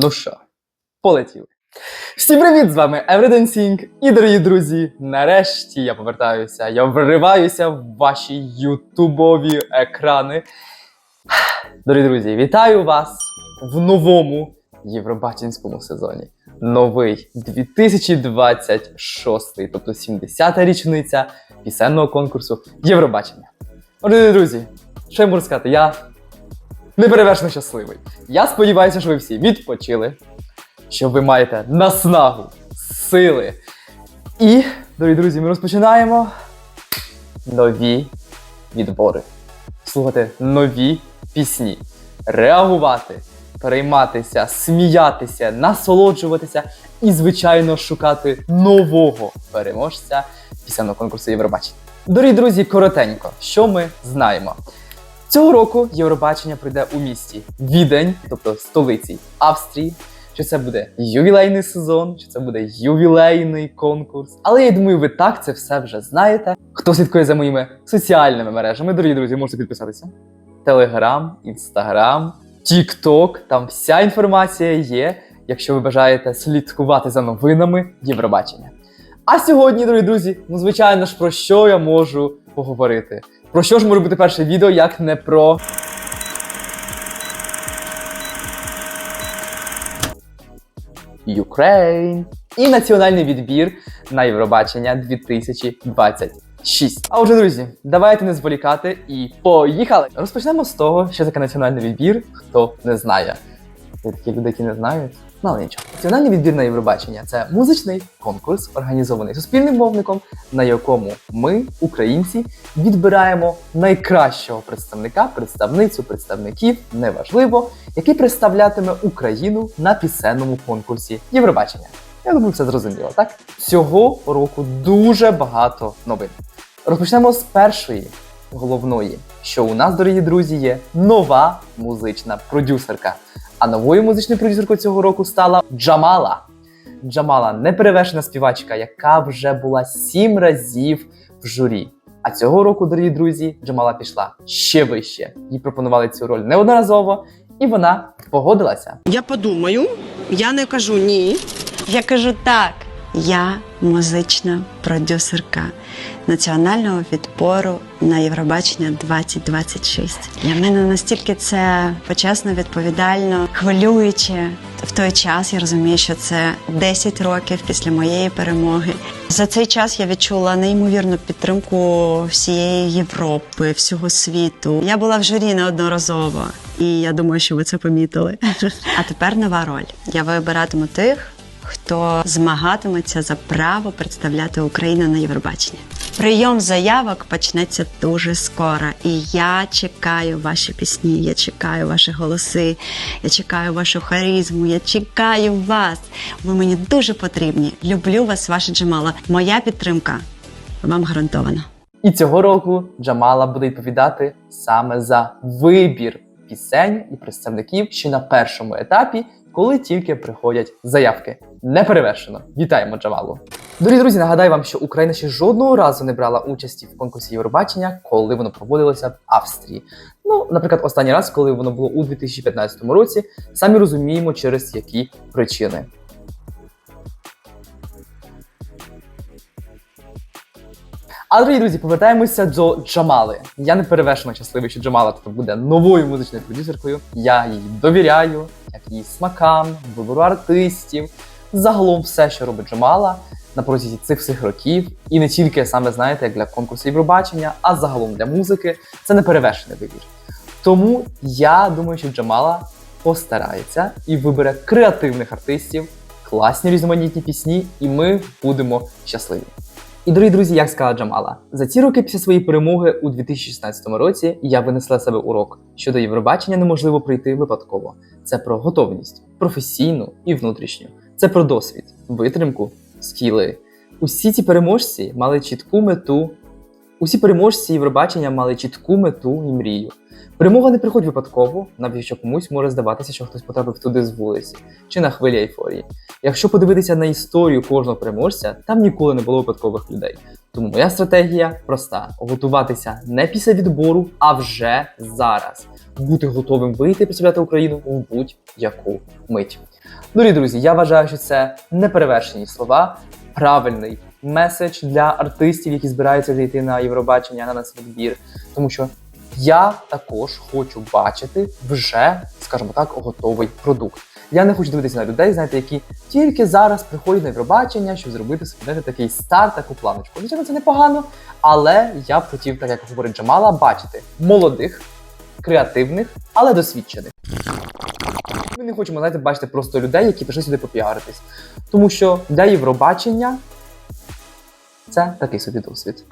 Ну що, полетіли. Всім привіт, з вами Everydancing. І, дорогі друзі, нарешті я повертаюся, я вриваюся в ваші ютубові екрани. Дорогі друзі, вітаю вас в новому євробаченському сезоні. Новий 2026, тобто 70-та річниця пісенного конкурсу Євробачення. Дорогі друзі, що я можу сказати? Я неперевершено щасливий. Я сподіваюся, що ви всі відпочили, що ви маєте наснагу, сили. І, дорогі друзі, ми розпочинаємо нові відбори. Слухати нові пісні, реагувати, перейматися, сміятися, насолоджуватися і, звичайно, шукати нового переможця пісенного конкурсу Євробачення. Дорогі друзі, коротенько, що ми знаємо? Цього року Євробачення пройде у місті Відень, тобто столиці Австрії, що це буде ювілейний сезон, що це буде ювілейний конкурс. Але я думаю, ви так це все вже знаєте. Хто слідкує за моїми соціальними мережами, дорогі друзі, можете підписатися. Телеграм, Інстаграм, Тікток, там вся інформація є, якщо ви бажаєте слідкувати за новинами Євробачення. А сьогодні, дорогі друзі, ну звичайно ж, про що я можу поговорити? Про що ж може бути перше відео, як не про Ukraine і національний відбір на Євробачення 2026. А отже, друзі, давайте не зволікати і поїхали! Розпочнемо з того, що таке національний відбір, хто не знає. Є такі люди, які не знають. Ну, але нічого. Національний відбір на Євробачення – це музичний конкурс, організований суспільним мовником, на якому ми, українці, відбираємо найкращого представника, представницю, представників, неважливо, який представлятиме Україну на пісенному конкурсі Євробачення. Я думаю, це зрозуміло, так? Цього року дуже багато новин. Розпочнемо з першої, головної, що у нас, дорогі друзі, є нова музична продюсерка. А новою музичною продюсеркою цього року стала Джамала. Джамала – неперевершена співачка, яка вже була 7 разів в журі. А цього року, дорогі друзі, Джамала пішла ще вище. Їй пропонували цю роль неодноразово, і вона погодилася. Я подумаю, я не кажу ні. Я кажу так. Я музична продюсерка національного відбору на Євробачення 2026. Для мене настільки це почесно, відповідально, хвилююче. В той час я розумію, що це 10 років після моєї перемоги. За цей час я відчула неймовірну підтримку всієї Європи, всього світу. Я була в журі неодноразово, і я думаю, що ви це помітили. А тепер нова роль. Я вибиратиму тих, хто змагатиметься за право представляти Україну на Євробаченні. Прийом заявок почнеться дуже скоро, і я чекаю ваші пісні, я чекаю ваші голоси, я чекаю вашу харизму, я чекаю вас. Ви мені дуже потрібні. Люблю вас, ваша Джамала. Моя підтримка вам гарантована. І цього року Джамала буде відповідати саме за вибір пісень і представників ще на першому етапі, коли тільки приходять заявки. Неперевершено. Вітаємо Джамалу. Дорогі друзі, нагадаю вам, що Україна ще жодного разу не брала участі в конкурсі Євробачення, коли воно проводилося в Австрії. Ну, наприклад, останній раз, коли воно було у 2015 році, самі розуміємо, через які причини. А, дорогі друзі, повертаємося до Джамали. Я неперевершено щасливий, що Джамала тут буде новою музичною продюсеркою. Я їй довіряю, як її смакам, вибору артистів. Загалом все, що робить Джамала на протязі цих всіх років, і не тільки, саме знаєте, як для конкурсу Євробачення, а загалом для музики, це неперевершений вибір. Тому я думаю, що Джамала постарається і вибере креативних артистів, класні різноманітні пісні, і ми будемо щасливі. І, дорогі друзі, як сказала Джамала, за ці роки після своєї перемоги у 2016 році я винесла себе урок, що до Євробачення неможливо прийти випадково. Це про готовність, професійну і внутрішню. Це про досвід, витримку, скіли. Усі ці переможці мали чітку мету. Усі переможці Євробачення мали чітку мету і мрію. Перемога не приходить випадково, навіть якщо комусь може здаватися, що хтось потрапив туди з вулиці, чи на хвилі ейфорії. Якщо подивитися на історію кожного переможця, там ніколи не було випадкових людей. Тому моя стратегія проста – готуватися не після відбору, а вже зараз. Бути готовим вийти і представляти Україну в будь-яку мить. Дорогі друзі, я вважаю, що це неперевершені слова, правильний меседж для артистів, які збираються зайти на Євробачення, на нацвідбір. Тому що я також хочу бачити вже, скажімо так, готовий продукт. Я не хочу дивитися на людей, знаєте, які тільки зараз приходять на Євробачення, щоб зробити собі, знаєте, такий старт, таку планочку. Звичайно, це непогано, але я б хотів, так як говорить Джамала, бачити молодих, креативних, але досвідчених. Ми не хочемо, знаєте, бачити просто людей, які прийшли сюди попіаритись. Тому що для Євробачення це такий собі досвід.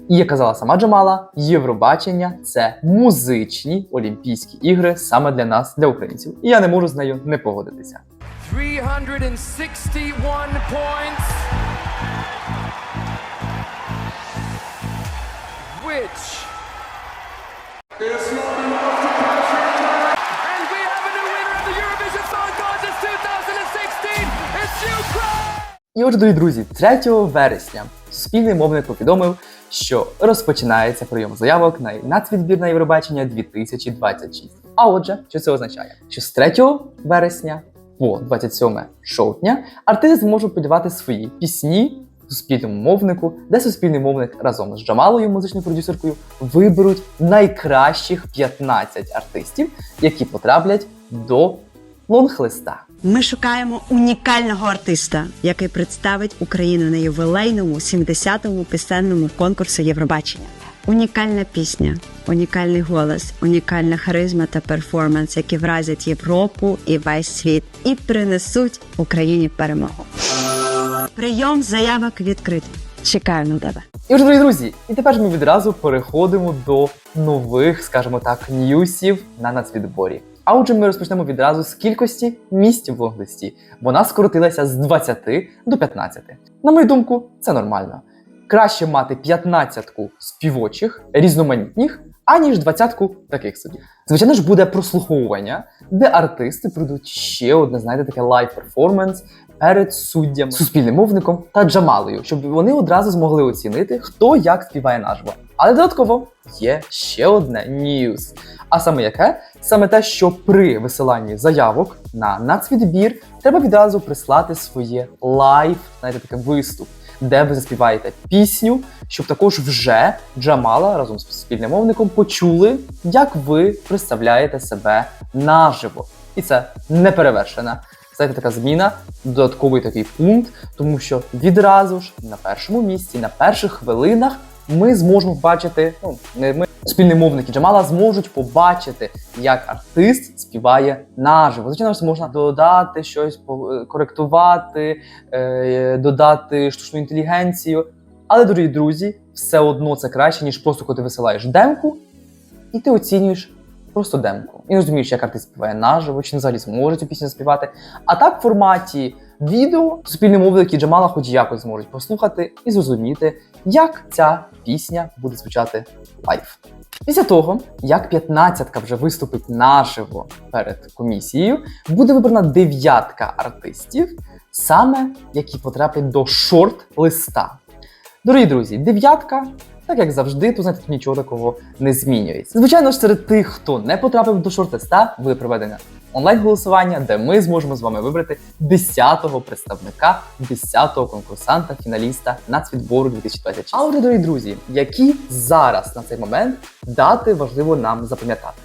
І як казала сама Джамала, Євробачення – це музичні Олімпійські ігри саме для нас, для українців. І я не можу з нею не погодитися. 361 points, which and we have a new winner of the Eurovision Song Contest 2016. It's Ukraine! І отже, дорогі друзі, 3 вересня Суспільний мовник повідомив, що розпочинається прийом заявок на нацвідбір на Євробачення 2026. А отже, що це означає? Що з 3 вересня по 27 жовтня артисти зможуть подавати свої пісні Суспільному мовнику, де Суспільний мовник разом з Джамалою, музичною продюсеркою, виберуть найкращих 15 артистів, які потраплять до лонглиста. Ми шукаємо унікального артиста, який представить Україну на ювілейному 70-му пісенному конкурсі Євробачення. Унікальна пісня, унікальний голос, унікальна харизма та перформанс, які вразять Європу і весь світ і принесуть Україні перемогу. Прийом заявок відкритий. Чекаю на тебе. І отже, дорогі друзі, і тепер ми відразу переходимо до нових, скажімо так, ньюсів на нацвідборі. А отже, ми розпочнемо відразу з кількості місць в лонглисті. Вона скоротилася з 20 до 15. На мою думку, це нормально. Краще мати 15-ку співочих, різноманітних, аніж 20-ку таких собі. Звичайно ж, буде прослуховування, де артисти пройдуть ще одне, знаєте, таке лайв-перформанс перед суддями, Суспільним мовником та Джамалою, щоб вони одразу змогли оцінити, хто як співає наживо. Але додатково є ще одне ньюс. А саме яке? Саме те, що при висиланні заявок на нацвідбір треба відразу прислати своє лайв, знаєте, таке виступ, де ви заспіваєте пісню, щоб також вже Джамала разом з Суспільним мовником почули, як ви представляєте себе наживо. І це неперевершена, знаєте, така зміна, додатковий такий пункт, тому що відразу ж на першому місці, на перших хвилинах ми зможемо побачити, Суспільний мовник і Джамала зможуть побачити, як артист співає наживо. Звичайно, можна додати щось, коректувати, додати штучну інтелігенцію. Але, дорогі друзі, все одно це краще, ніж просто коли ти висилаєш демку, і ти оцінюєш просто демку. І не розумієш, як артист співає наживо, чи взагалі зможе цю пісню заспівати. А так в форматі відео Суспільний мовник і Джамала хоч якось зможуть послухати і зрозуміти, як ця пісня буде звучати лайв. Після того, як 15-ка вже виступить наживо перед комісією, буде вибрана 9-ка артистів, саме які потраплять до шорт-листа. Дорогі друзі, 9-ка, так як завжди, то знаєте, нічого такого не змінюється. Звичайно ж, серед тих, хто не потрапив до шорт-листа, буде проведено онлайн-голосування, де ми зможемо з вами вибрати 10-го представника, 10-го конкурсанта, фіналіста нацвідбору 2026. А отже, дорогі друзі, які зараз на цей момент дати важливо нам запам'ятати?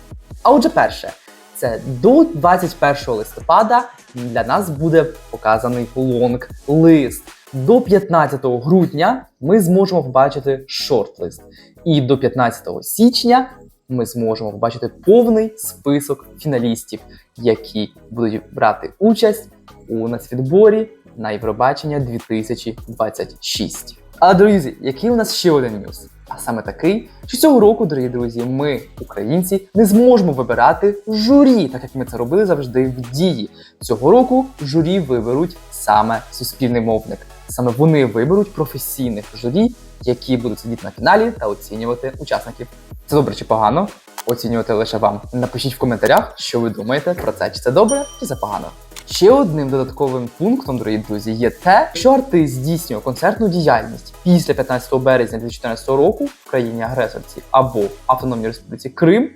А отже, перше, це до 21 листопада для нас буде показаний лонг-лист. До 15 грудня ми зможемо побачити шорт-лист. І до 15 січня ми зможемо побачити повний список фіналістів, які будуть брати участь у нацвідборі на Євробачення 2026. Але, друзі, який у нас ще один ньюс? А саме такий, що цього року, дорогі друзі, ми, українці, не зможемо вибирати журі, так як ми це робили завжди в Дії. Цього року журі виберуть саме Суспільний мовник. Саме вони виберуть професійних журі, які будуть сидіти на фіналі та оцінювати учасників. Це добре чи погано? Оцінювати лише вам. Напишіть в коментарях, що ви думаєте про це, чи це добре, чи це погано. Ще одним додатковим пунктом, дорогі друзі, є те, що артист здійснює концертну діяльність після 15 березня 2014 року в країні-агресорці або Автономній Республіці Крим,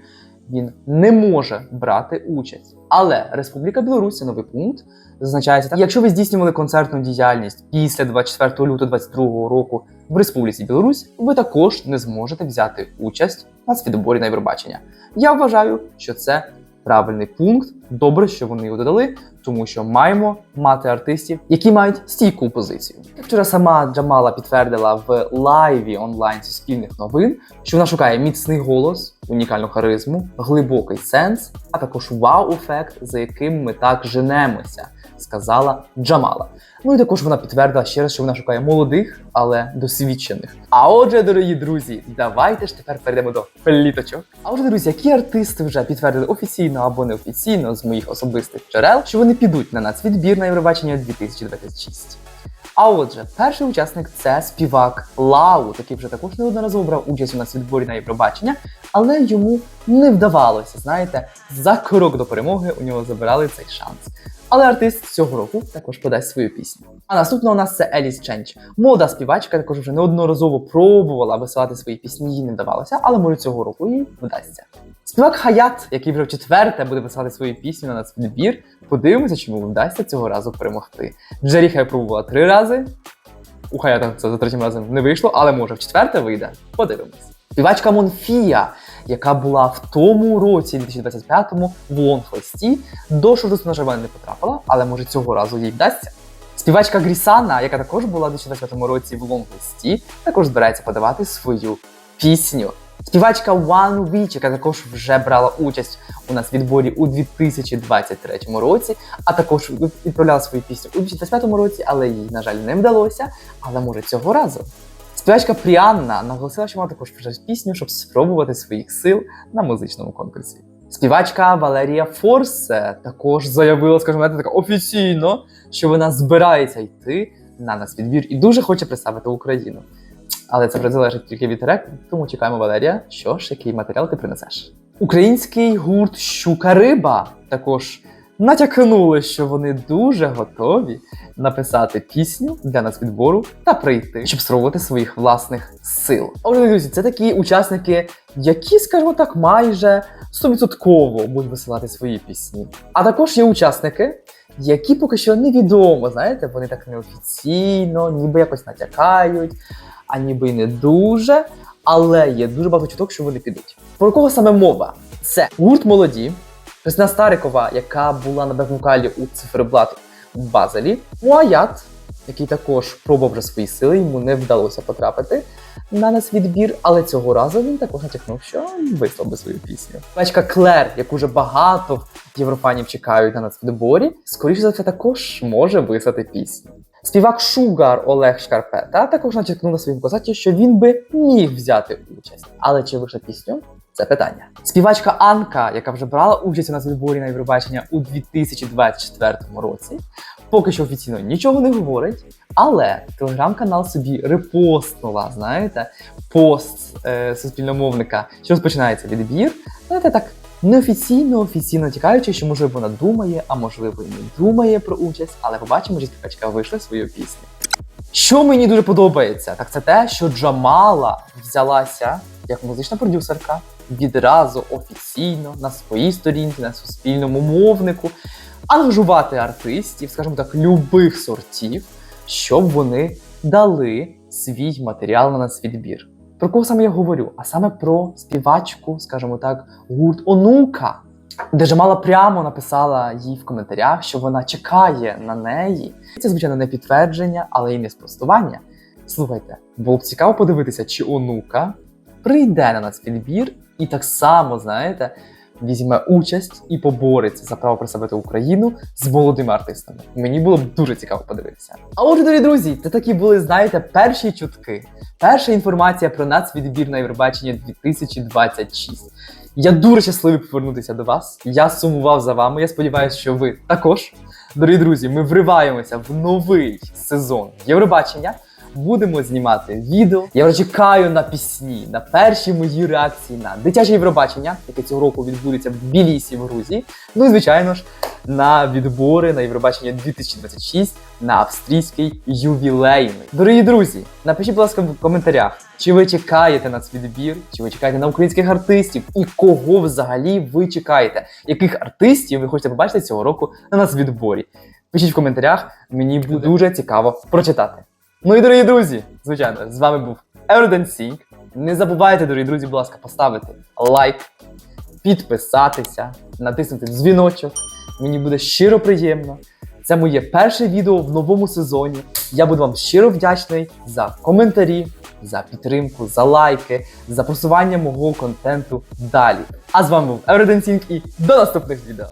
він не може брати участь. Але Республіка Білорусь, це новий пункт, зазначається так: якщо ви здійснювали концертну діяльність після 24 лютого 2022 року в Республіці Білорусь, ви також не зможете взяти участь на світоборі на Євробачення. Я вважаю, що це правильний пункт. Добре, що вони його додали, тому що маємо мати артистів, які мають стійку позицію. Вчора сама Джамала підтвердила в лайві онлайн Суспільних новин, що вона шукає міцний голос, унікальну харизму, глибокий сенс, а також вау-ефект, за яким ми так женемося, сказала Джамала. Ну і також вона підтвердила ще раз, що вона шукає молодих, але досвідчених. А отже, дорогі друзі, давайте ж тепер перейдемо до пліточок. А отже, друзі, які артисти вже підтвердили офіційно або неофіційно з моїх особистих джерел, що вони підуть на нацвідбір на Євробачення 2026. А отже, перший учасник – це співак Лау, який вже також неодноразово брав участь у нацвідборі на Євробачення, але йому не вдавалося, знаєте, за крок до перемоги у нього забирали цей шанс. Але артист цього року також подасть свою пісню. А наступна у нас це Еліс Ченч. Молода співачка, також вже неодноразово пробувала висилати свої пісні, їй не вдавалося, але може цього року їй вдасться. Співак Хаят, який вже вчетверте буде писати свою пісню на нацвідбір, подивимося, чому вдасться цього разу перемогти. Джері Хай пробувала 3 рази, у Хаята це за 3-м разом не вийшло, але може в 4-те вийде. Подивимось. Співачка Монфія, яка була в тому році, 2025-му, в лонгфесті, до шорт-листу, на жаль, не потрапила, але може цього разу їй вдасться. Співачка Грісана, яка також була в 2025 році в лонгфесті, також збирається подавати свою пісню. Співачка One Witch, яка також вже брала участь у нас в відборі у 2023 році, а також відправляла свою пісню у 2025 році, але їй, на жаль, не вдалося, але може цього разу. Співачка Пріанна наголосила, що вона також пише пісню, щоб спробувати своїх сил на музичному конкурсі. Співачка Валерія Форсе також заявила, скажімо так, офіційно, що вона збирається йти на нацвідбір і дуже хоче представити Україну. Але це вже залежить тільки від рек, тому чекаємо, Валерія, що ж, який матеріал ти принесеш. Український гурт «Щука Риба» також натякнули, що вони дуже готові написати пісню для нацвідбору та прийти, щоб спробувати своїх власних сил. Отже, друзі, це такі учасники, які, скажімо так, майже 100% будуть висилати свої пісні. А також є учасники, які поки що невідомо, знаєте, вони так неофіційно, ніби якось натякають, а ніби й не дуже, але є дуже багато чуток, що вони підуть. Про кого саме мова? Це гурт «Молоді», Христина Старикова, яка була на бек-вокалі у Циферблат в Базелі, Муаят, який також пробував вже свої сили, йому не вдалося потрапити на нацвідбір, але цього разу він також натякнув, що вислав би свою пісню. Співачка Клер, яку вже багато єврофанів чекають на нацвідборі, скоріше за все також може вислати пісню. Співак Шугар Олег Шкарпета також натякнув на своїм концерті, що він би міг взяти участь. Але чи вийшла пісню? Це питання. Співачка Анка, яка вже брала участь у нацвідборі на Євробачення у 2024 році, поки що офіційно нічого не говорить, але телеграм-канал собі репостнула, знаєте, пост суспільномовника, що розпочинається відбір. Знаєте, так офіційно тікаючи, що можливо вона думає, а можливо і не думає про участь, але побачимо, що співачка вийшла свою пісню. Що мені дуже подобається, так це те, що Джамала взялася як музична продюсерка відразу офіційно на своїй сторінці, на суспільному мовнику, ангажувати артистів, скажімо так, любих сортів, щоб вони дали свій матеріал на нацвідбір. Про кого саме я говорю? А саме про співачку, скажімо так, гурт «Онука», де Джамала прямо написала їй в коментарях, що вона чекає на неї. Це, звичайно, не підтвердження, але і не спростування. Слухайте, було б цікаво подивитися, чи «Онука» прийде на нацвідбір і так само, знаєте, візьме участь і побореться за право представити Україну з молодими артистами. Мені було б дуже цікаво подивитися. А отже, дорогі друзі, це такі були, знаєте, перші чутки. Перша інформація про нацвідбір на Євробачення 2026. Я дуже щасливий повернутися до вас. Я сумував за вами. Я сподіваюся, що ви також. Дорогі друзі, ми вриваємося в новий сезон Євробачення. будемо знімати відео. Я вже чекаю на пісні, на перші мої реакції на дитяче Євробачення, яке цього року відбудеться в Тбілісі, в Грузії. Ну і, звичайно ж, на відбори на Євробачення 2026 на австрійський ювілейний. Дорогі друзі, напишіть, будь ласка, в коментарях, чи ви чекаєте на цей відбір, чи ви чекаєте на українських артистів, і кого взагалі ви чекаєте? Яких артистів ви хочете побачити цього року на нацвідборі? Пишіть в коментарях, мені буде дуже цікаво прочитати. Ну і, дорогі друзі, звичайно, з вами був Everdancing. Не забувайте, дорогі друзі, будь ласка, поставити лайк, підписатися, натиснути дзвіночок. Мені буде щиро приємно. Це моє перше відео в новому сезоні. Я буду вам щиро вдячний за коментарі, за підтримку, за лайки, за просування мого контенту далі. А з вами був Everdancing і до наступних відео.